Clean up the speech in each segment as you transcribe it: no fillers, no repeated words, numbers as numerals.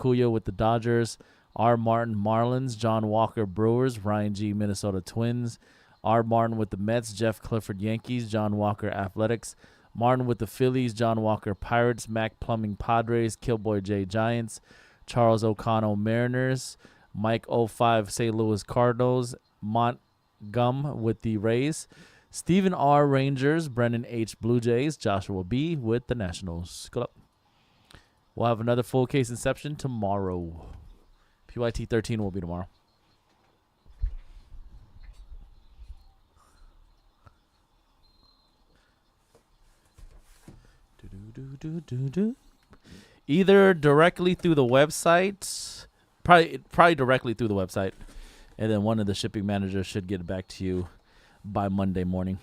Kuya with the Dodgers. R. Martin, Marlins. John Walker, Brewers. Ryan G., Minnesota Twins. R. Martin with the Mets. Jeff Clifford, Yankees. John Walker, Athletics. Martin with the Phillies. John Walker, Pirates. Mac Plumbing, Padres. Killboy J., Giants. Charles O'Connell, Mariners. Mike 05, St. Louis Cardinals. Mont Gum with the Rays. Stephen R., Rangers. Brendan H., Blue Jays. Joshua B. with the Nationals. Good luck. We'll have another full case Inception tomorrow. PYT 13 will be tomorrow. Either directly through the website, probably directly through the website, and then one of the shipping managers should get it back to you by Monday morning.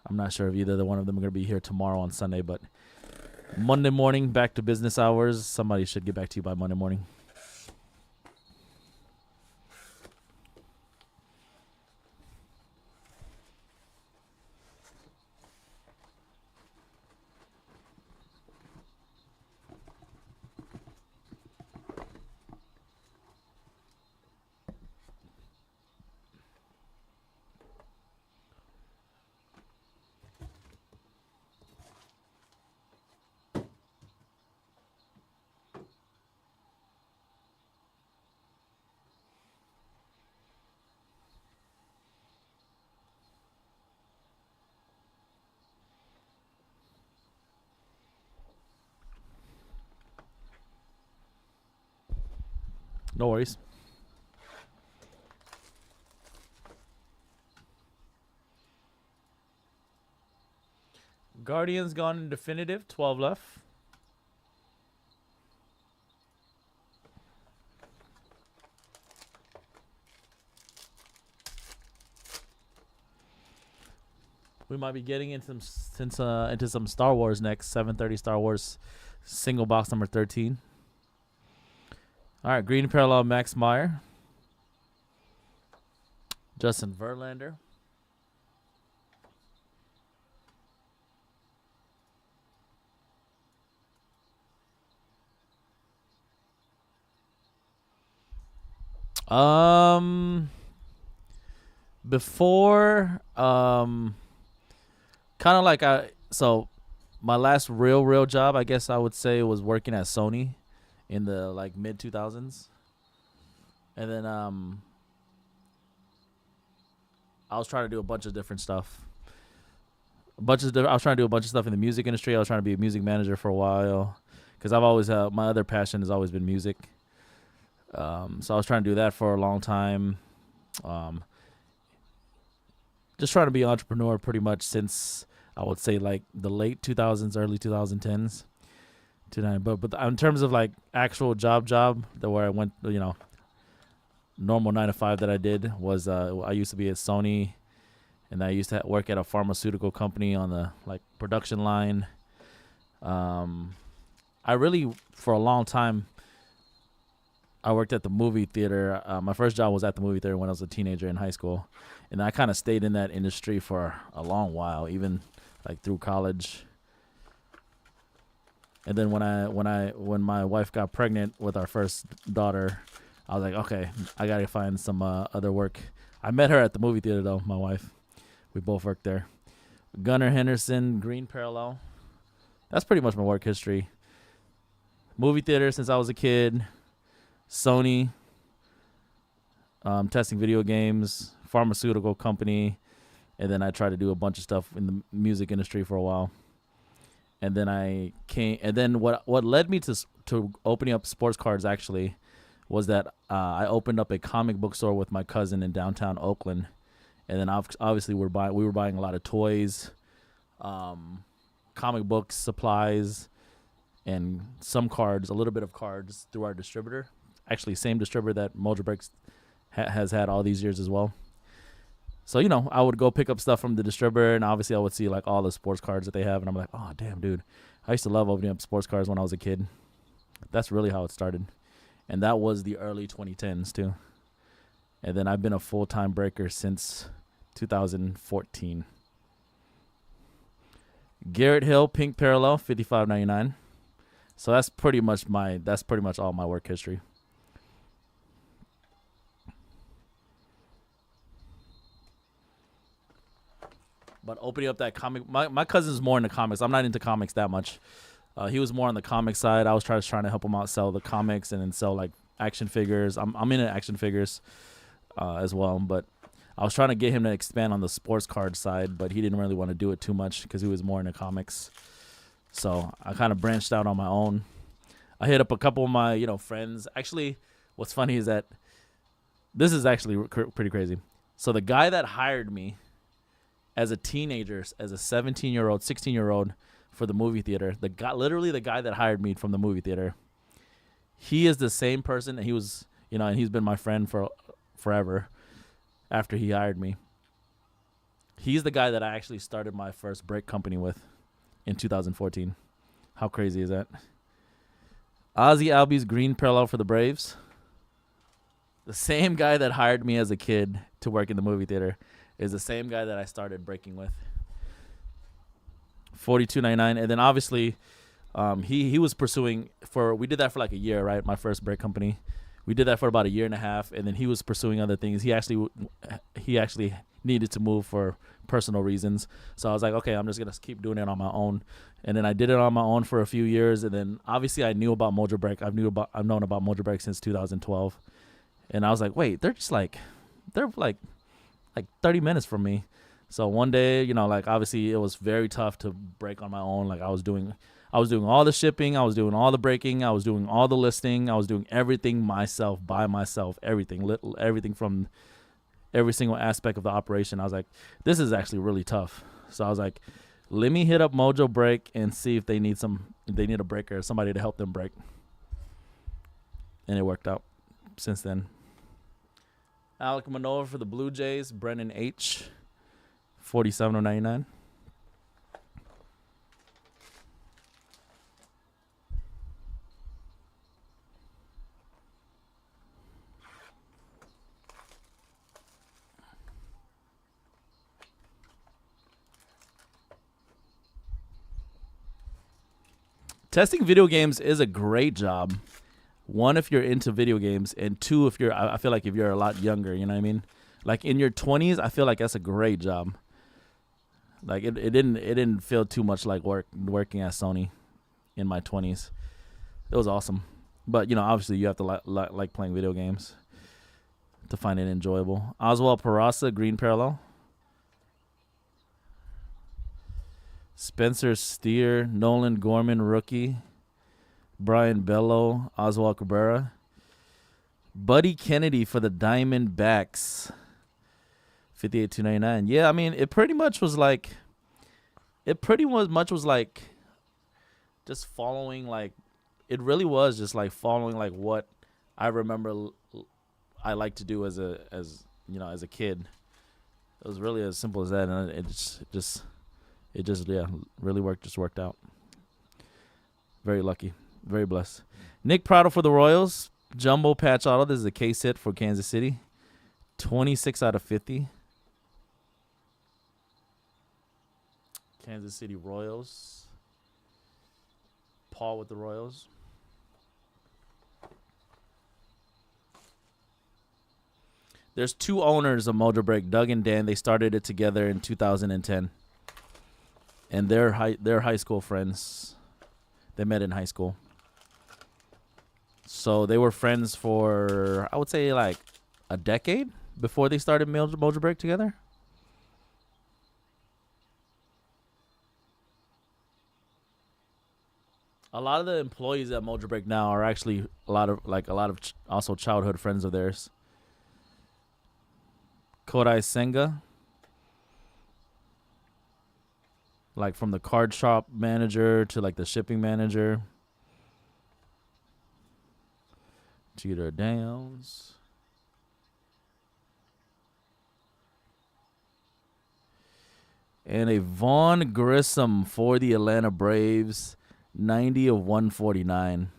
I'm not sure if either one of them are going to be here tomorrow on Sunday, but Monday morning, back to business hours, somebody should get back to you by Monday morning. No worries. Guardians gone in definitive. 12 left. We might be getting into some Star Wars next. 7:30 Star Wars single box number 13. All right, green parallel Max Meyer. Justin Verlander. Before kind of like so my last real job, I guess I would say, was working at Sony in the like mid 2000s. And then I was trying to do a bunch of different stuff. I was trying to do a bunch of stuff in the music industry. I was trying to be a music manager for a while because I've always my other passion has always been music. So I was trying to do that for a long time. Just trying to be an entrepreneur pretty much since I would say like the late 2000s, early 2010s. But in terms of like actual job that where I went, normal 9 to 5 that I did was I used to be at Sony, and I used to work at a pharmaceutical company on the like production line. I really, for a long time, I worked at the movie theater. My first job was at the movie theater when I was a teenager in high school, and I kind of stayed in that industry for a long while, even like through college. And then when my wife got pregnant with our first daughter, I was like, okay, I gotta find some other work. I met her at the movie theater though, my wife. We both worked there. Gunnar Henderson, green parallel. That's pretty much my work history. Movie theater since I was a kid. Sony, testing video games, pharmaceutical company, and then I tried to do a bunch of stuff in the music industry for a while. And then what led me to opening up sports cards actually was that I opened up a comic book store with my cousin in downtown Oakland, and then obviously we were buying a lot of toys, comic books, supplies, and some cards, a little bit of cards through our distributor. Actually, same distributor that Mojobreak has had all these years as well. So, I would go pick up stuff from the distributor, and obviously I would see like all the sports cards that they have, and I'm like, oh, damn, dude. I used to love opening up sports cards when I was a kid. That's really how it started. And that was the early 2010s, too. And then I've been a full-time breaker since 2014. Garrett Hill, pink parallel, $55.99. So that's pretty much all my work history. But opening up that comic, my cousin's more into comics. I'm not into comics that much. He was more on the comic side. I was trying to help him out, sell the comics and then sell like action figures. I'm into action figures as well, but I was trying to get him to expand on the sports card side, but he didn't really want to do it too much because he was more into comics. So I kind of branched out on my own. I hit up a couple of my friends. Actually, what's funny is that this is actually pretty crazy. So the guy that hired me as a teenager, as a 17-year-old, 16-year-old for the movie theater, literally the guy that hired me from the movie theater, he is the same person. He was, and he's been my friend for forever after he hired me. He's the guy that I actually started my first break company with in 2014. How crazy is that? Ozzy Albies green parallel for the Braves. The same guy that hired me as a kid to work in the movie theater is the same guy that I started breaking with. $42.99, and then obviously, he was pursuing we did that for like a year, right? My first break company, we did that for about a year and a half, and then he was pursuing other things. He actually needed to move for personal reasons, so I was like, okay, I'm just gonna keep doing it on my own. And then I did it on my own for a few years, and then obviously I knew about Mojobreak. I've known about Mojobreak since 2012, and I was like, wait, they're like 30 minutes from me. So one day, like obviously it was very tough to break on my own. Like I was doing all the shipping, I was doing all the breaking, I was doing all the listing, I was doing everything myself, by myself, everything from every single aspect of the operation. I was like, this is actually really tough. So I was like, let me hit up Mojobreak and see if they need a breaker, somebody to help them break. And it worked out since then. Alec Manoa for the Blue Jays, Brennan H, $47.99. Testing video games is a great job. One, if you're into video games, and two, I feel like if you're a lot younger, you know what I mean? Like in your 20s, I feel like that's a great job. Like it didn't feel too much like working at Sony in my 20s. It was awesome. But, obviously you have to like playing video games to find it enjoyable. Oswald Peraza, green parallel. Spencer Steer, Nolan Gorman, rookie. Brian Bello, Oswald Cabrera. Buddy Kennedy for the Diamondbacks, $58.299. Yeah, I mean, it pretty much was like just following, like, it really was just like following like what I remember I liked to do as a kid. It was really as simple as that, and it just really worked out. Very lucky. Very blessed. Nick Prado for the Royals. Jumbo patch auto. This is a case hit for Kansas City. 26 out of 50. Kansas City Royals. Paul with the Royals. There's two owners of Mojobreak, Doug and Dan. They started it together in 2010. And they're high school friends. They met in high school. So they were friends for, I would say, like a decade before they started Mojobreak together. A lot of the employees at Mojobreak now are actually a lot of also childhood friends of theirs. Kodai Senga, like from the card shop manager to like the shipping manager. Jeter Downs. And a Vaughn Grissom for the Atlanta Braves, 90 of 149.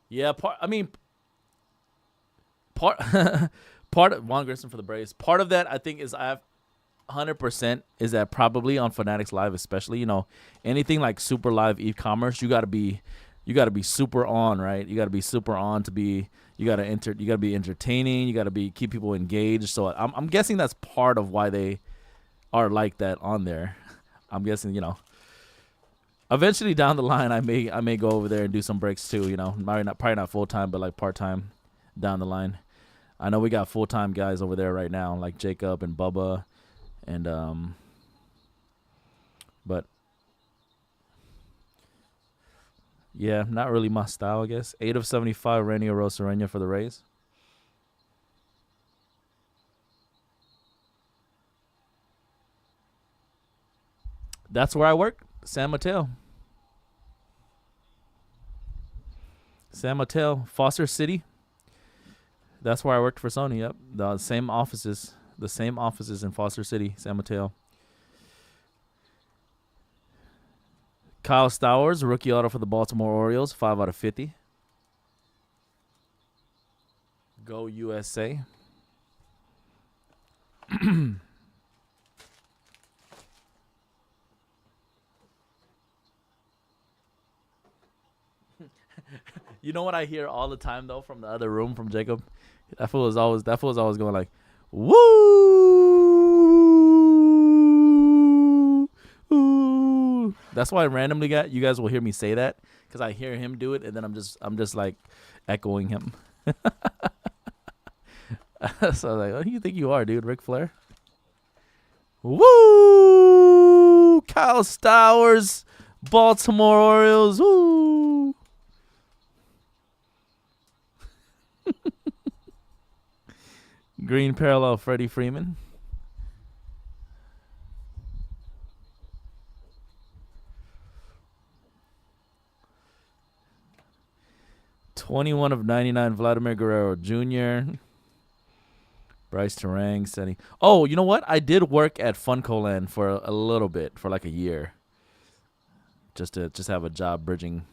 Yeah, part part of Vaughn Grissom for the Braves. Part of that, I think, is I 100% is that probably on Fanatics Live, especially, anything like super live e-commerce, you gotta be super on, right? You gotta be super on to be. You gotta be entertaining. You gotta keep people engaged. So I'm guessing that's part of why they are like that on there. I'm guessing, eventually down the line, I may go over there and do some breaks too. Probably not full time, but like part time down the line. I know we got full time guys over there right now, like Jacob and Bubba, and but yeah, not really my style, I guess. 8 of 75, Randy Arozarena for the Rays. That's where I work, San Mateo. San Mateo, Foster City. That's where I worked for Sony. Yep, the same offices in Foster City, San Mateo. Kyle Stowers, rookie auto for the Baltimore Orioles, 5 out of 50. Go USA. You know what I hear all the time though from the other room from Jacob? That fool was always going like, woo. Ooh. That's why I randomly you guys will hear me say that, because I hear him do it and then I'm just like echoing him. So I was like, who do you think you are, dude? Ric Flair? Woo! Kyle Stowers, Baltimore Orioles. Woo! Green parallel, Freddie Freeman. /99, Vladimir Guerrero Jr. Bryce Terang setting. Oh, you know what? I did work at Funcoland for a little bit, for like a year, just to have a job bridging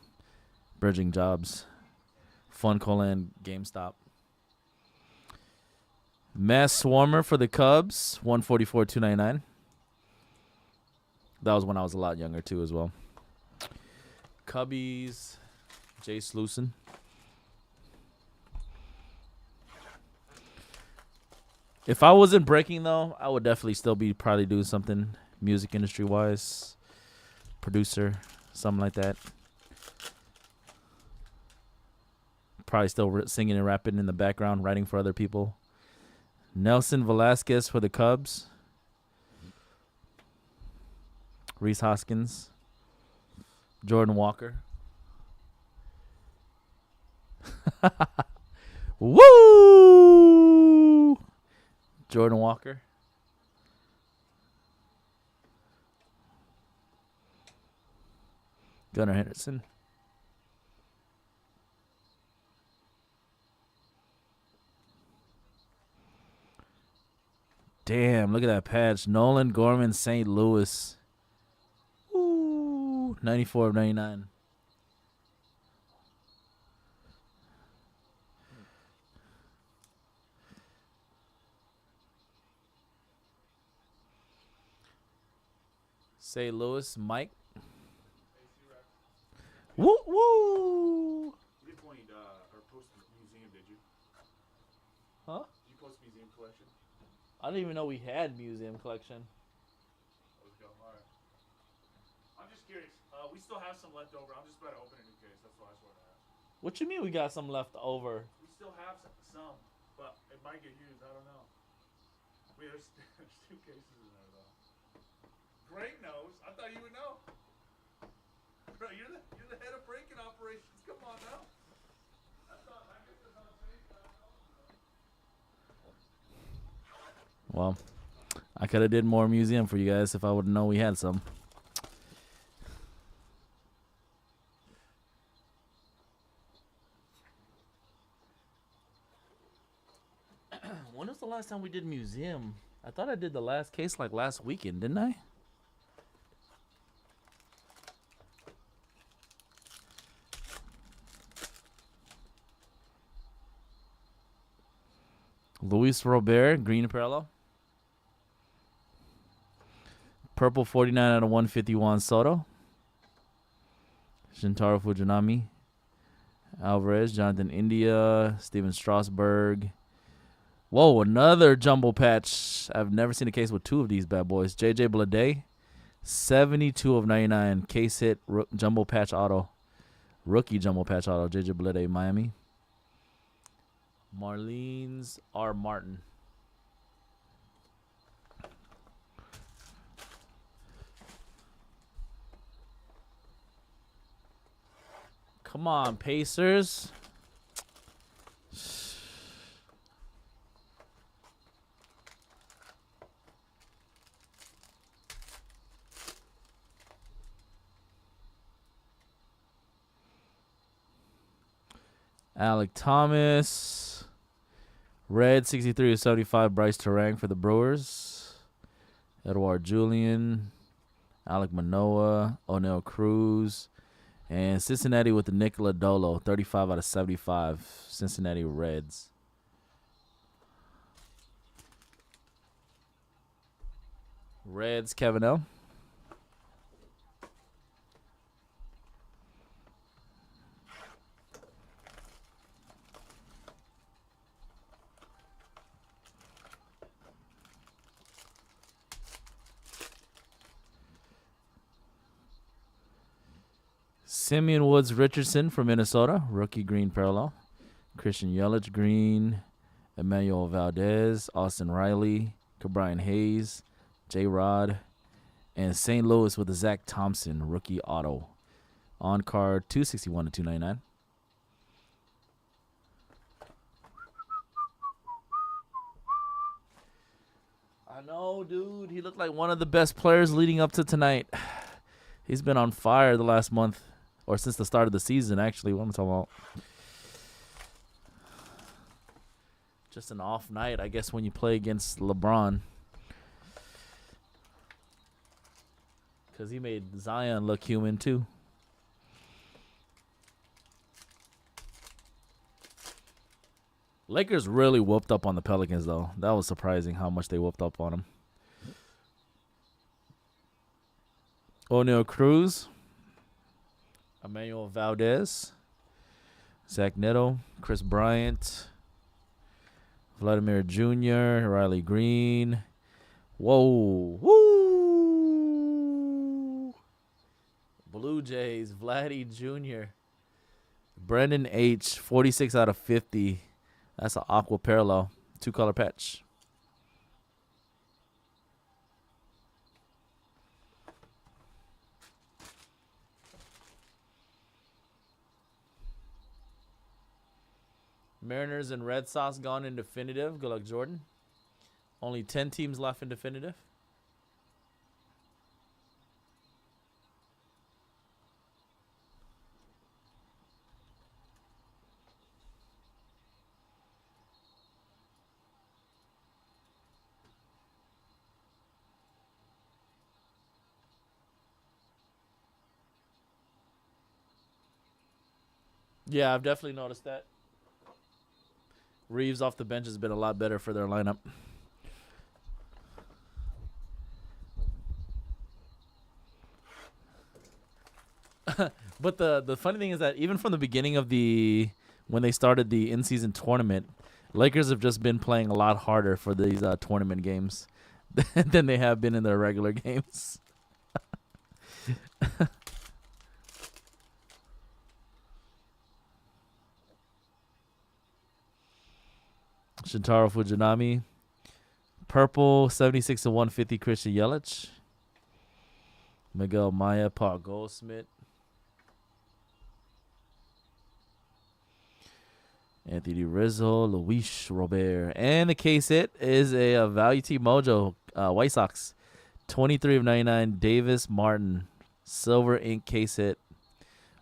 jobs. Funcoland, GameStop. Mass Swarmer for the Cubs, 144, 299. That was when I was a lot younger too, as well. Cubbies, Jay Slusen. If I wasn't breaking though, I would definitely still be probably doing something music industry wise, producer, something like that. Probably still singing and rapping in the background, writing for other people. Nelson Velasquez for the Cubs. Reese Hoskins. Jordan Walker. Woo! Jordan Walker. Gunnar Henderson. Damn, look at that patch. Nolan Gorman, St. Louis. Ooh, 94 of 99. St. Louis, Mike. Woo, woo. You didn't point or post museum, did you? Huh? Did you post museum collection? I didn't even know we had museum collection. Let's go. All right. I'm just curious. We still have some left over. I'm just about to open a new case. That's why I sort of asked. What you mean we got some left over? We still have some, but it might get used. I don't know. Wait, there's 2 cases in there though. Greg knows. I thought you would know. Bro, you're the head of break-in operations. Come on now. I guess that's how it's Well, I could have did more museum for you guys if I would have known we had some. When was the last time we did museum? I thought I did the last case like last weekend, didn't I? Luis Robert, green parallel. Purple 49 out of 151 Soto. Shintaro Fujinami. Alvarez, Jonathan India, Steven Strasburg. Whoa, another jumbo patch. I've never seen a case with 2 of these bad boys. JJ Bleday, 72 of 99. Case hit, jumbo patch auto. Rookie jumbo patch auto. JJ Bleday, Miami. Marlins, R. Martin. Come on, Pacers. Alec Thomas. Red, 63 of 75. Bryce Terang for the Brewers. Edouard Julian. Alec Manoah. O'Neal Cruz. And Cincinnati with the Nicola Dolo, 35 out of 75. Cincinnati Reds. Reds, Kevin L. Simeon Woods Richardson from Minnesota, rookie green parallel. Christian Yelich green. Emmanuel Valdez, Austin Riley, Cabrian Hayes, J. Rod, and St. Louis with the Zach Thompson rookie auto. On card 261 to 299. I know, dude. He looked like one of the best players leading up to tonight. He's been on fire the last month. Or since the start of the season, actually. What am I talking about? Just an off night, I guess, when you play against LeBron. Because he made Zion look human, too. Lakers really whooped up on the Pelicans, though. That was surprising how much they whooped up on them. O'Neal Cruz. Emmanuel Valdez, Zach Neto, Chris Bryant, Vladimir Jr., Riley Green. Whoa. Woo! Blue Jays, Vladdy Jr. Brendan H., 46 out of 50. That's an aqua parallel. 2-color patch. Mariners and Red Sox gone in definitive. Good luck, Jordan. Only 10 teams left in definitive. Yeah, I've definitely noticed that. Reeves off the bench has been a lot better for their lineup. But the funny thing is that even from the beginning of when they started the in-season tournament, Lakers have just been playing a lot harder for these tournament games than they have been in their regular games. Shintaro Fujinami. Purple, 76 to 150, Christian Yelich. Miguel Maya, Paul Goldsmith. Anthony Rizzo, Luis Robert. And the case hit is a Value T Mojo, White Sox. 23 of 99, Davis Martin. Silver ink case hit.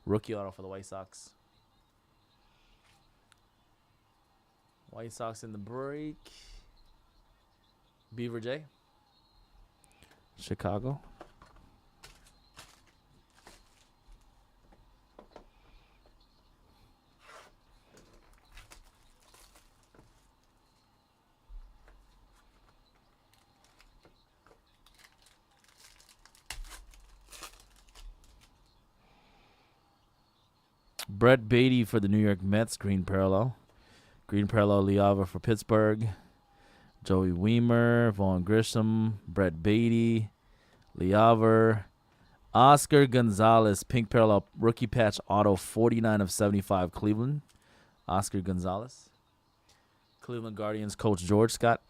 Rookie auto for the White Sox. White Sox in the break. Beaver J. Chicago. Brett Beatty for the New York Mets, green parallel. Green parallel Leava for Pittsburgh. Joey Weimer, Vaughn Grisham, Brett Beatty, Leaver, Oscar Gonzalez, pink parallel rookie patch auto 49 of 75 Cleveland. Oscar Gonzalez. Cleveland Guardians coach George Scott.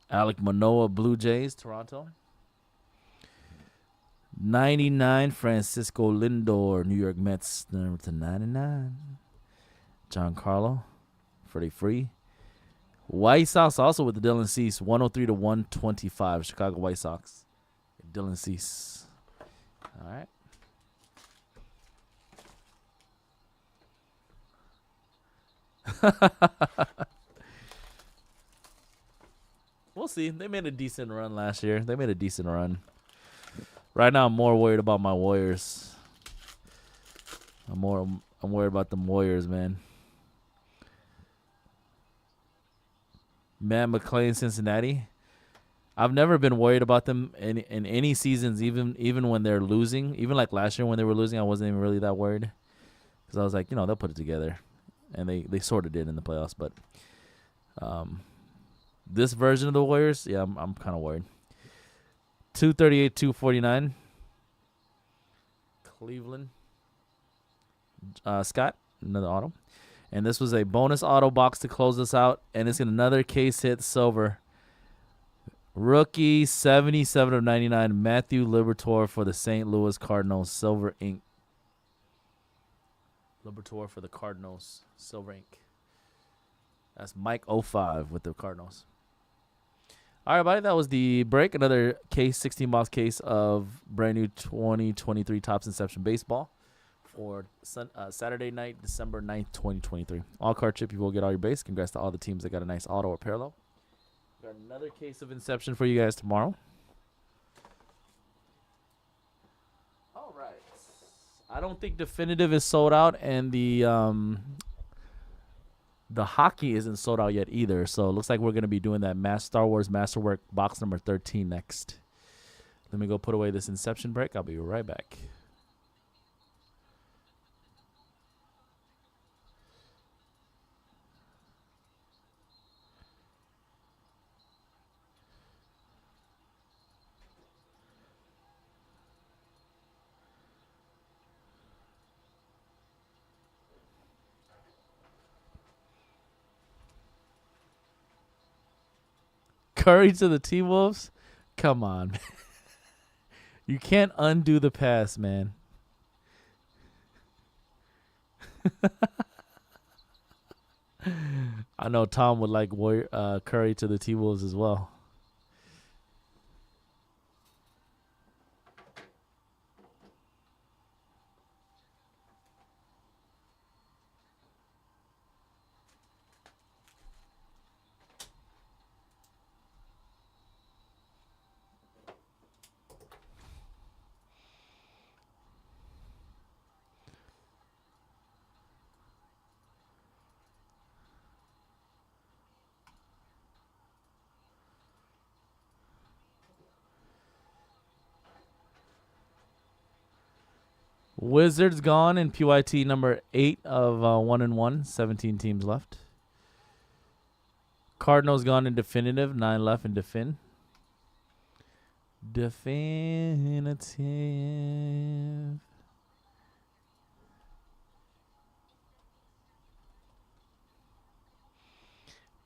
Alek Manoah, Blue Jays, Toronto. 99, Francisco Lindor, New York Mets, number to 99. Giancarlo, Freddie Free. White Sox also with the Dylan Cease, 103 to 125. Chicago White Sox. Dylan Cease. All right. We'll see. They made a decent run last year. They made a decent run. Right now, I'm more worried about my Warriors. I'm worried about the Warriors, man. Matt McClain, Cincinnati. I've never been worried about them in any seasons, even when they're losing. Even like last year when they were losing, I wasn't even really that worried. Because I was like, they'll put it together. And they sort of did in the playoffs. But this version of the Warriors, yeah, I'm kind of worried. 238, 249. Cleveland. Scott, another auto. And this was a bonus auto box to close this out. And it's another case hit silver. Rookie, 77 of 99. Matthew Liberatore for the St. Louis Cardinals. Silver ink. Liberatore for the Cardinals. Silver ink. That's Mike 05 with the Cardinals. All right, buddy, that was the break. Another case, 16-box case of brand new 2023 Topps Inception Baseball for Saturday night, December 9th, 2023. All card chip, you will get all your base. Congrats to all the teams that got a nice auto or parallel. Got another case of Inception for you guys tomorrow. All right. I don't think Definitive is sold out, and the hockey isn't sold out yet either, so it looks like we're going to be doing that Star Wars Masterwork box number 13 next. Let me go put away this Inception break. I'll be right back. Curry to the T-Wolves? Come on, man. You can't undo the past, man. I know Tom would like Curry to the T-Wolves as well. Wizards gone in PYT number 8 of 1-1. 17 teams left. Cardinals gone in Definitive. 9 left in Definitive.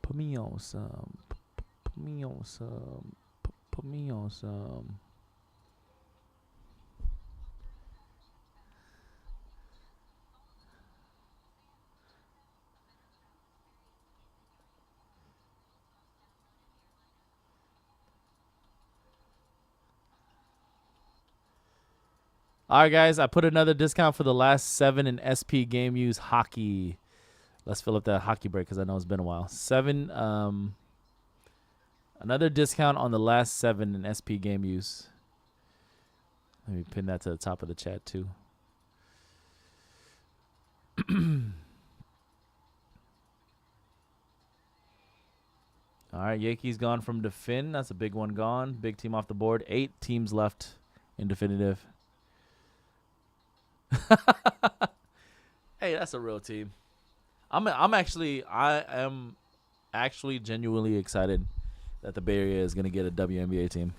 Put me on some. Put me on some. Put me on some. All right, guys, I put another discount for the last 7 in SP Game Use Hockey. Let's fill up that hockey break because I know it's been a while. 7, another discount on the last 7 in SP Game Use. Let me pin that to the top of the chat too. All right, Yankees gone from defin. That's a big one gone. Big team off the board. 8 teams left in definitive. Hey, that's a real team. I am actually genuinely excited that the Bay Area is going to get a WNBA team.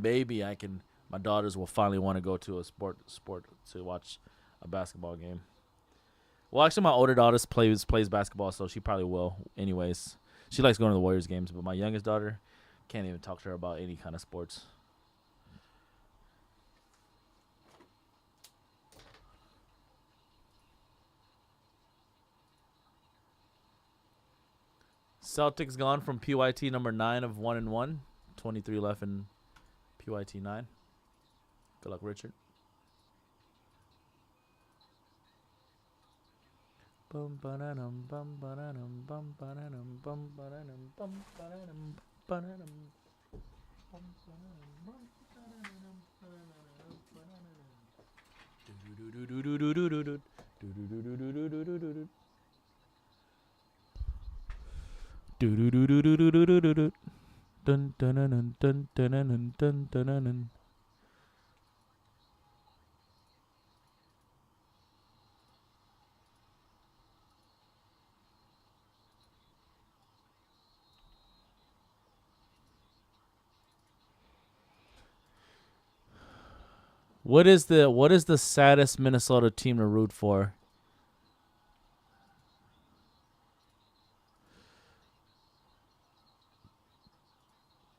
Maybe my daughters will finally want to go to a sport to watch a basketball game. Well, actually, my older daughter plays basketball, so she probably will. Anyways, she likes going to the Warriors games, but my youngest daughter, can't even talk to her about any kind of sports. Celtics gone from PYT number 9 of 1-1. 23 left in PYT 9. Good luck, Richard. Bum ba-da-dum, bum ba-da-dum, bum ba-da-dum, bum ba-da-dum, bum ba-da-dum, ba-da-dum, bum ba-da-dum, bum ba-da-dum, ba-da-dum. Dun dun dun dun dun dun dun dun dun. What is the saddest Minnesota team to root for?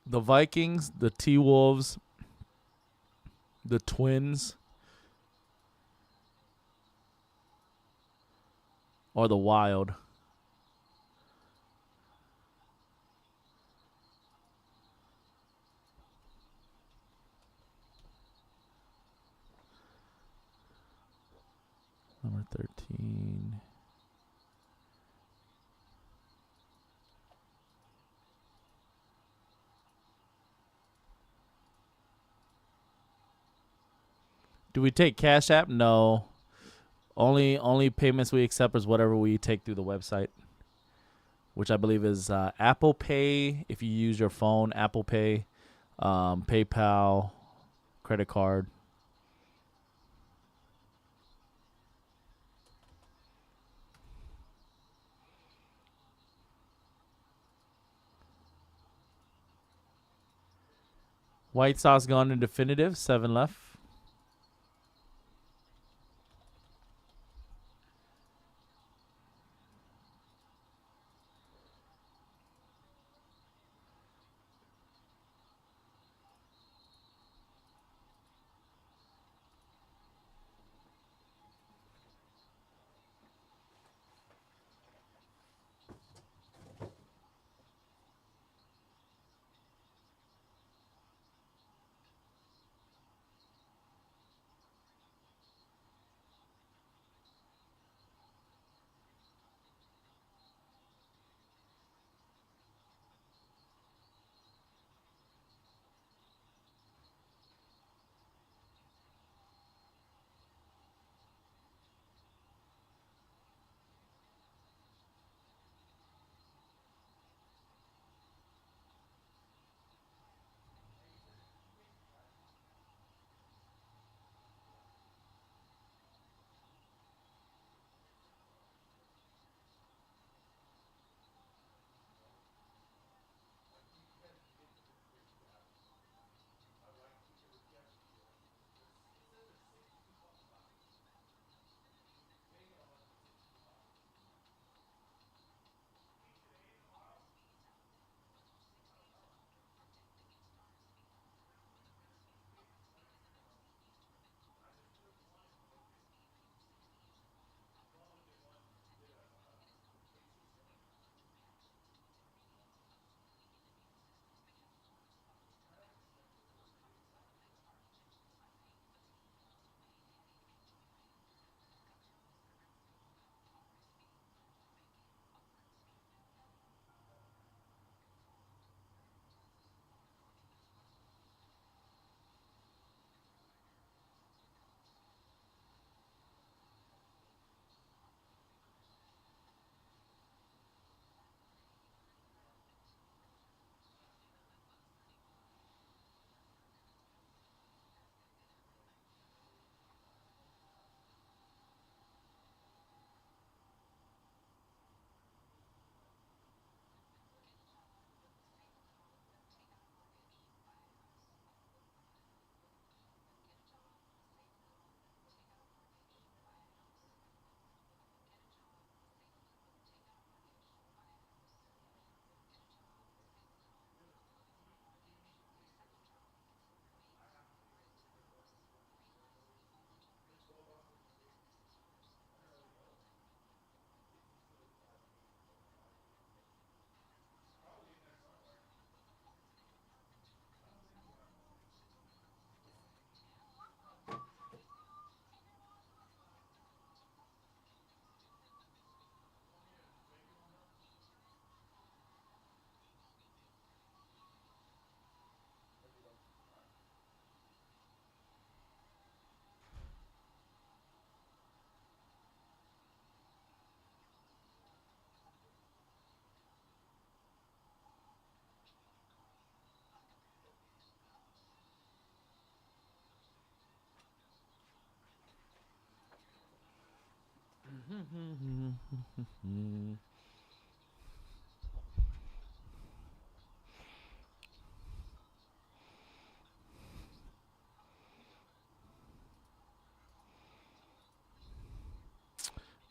The Vikings, the T-Wolves, the Twins, or the Wild? Number 13. Do we take Cash App? No. Only payments we accept is whatever we take through the website, which I believe is Apple Pay if you use your phone, Apple Pay, PayPal, credit card. White Sox gone in definitive. 7 left.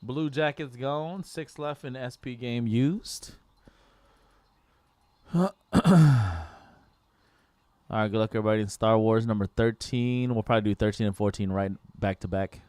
Blue Jackets gone. 6 left in SP game used. All right, good luck, everybody. In Star Wars number 13. We'll probably do 13 and 14 right back to back.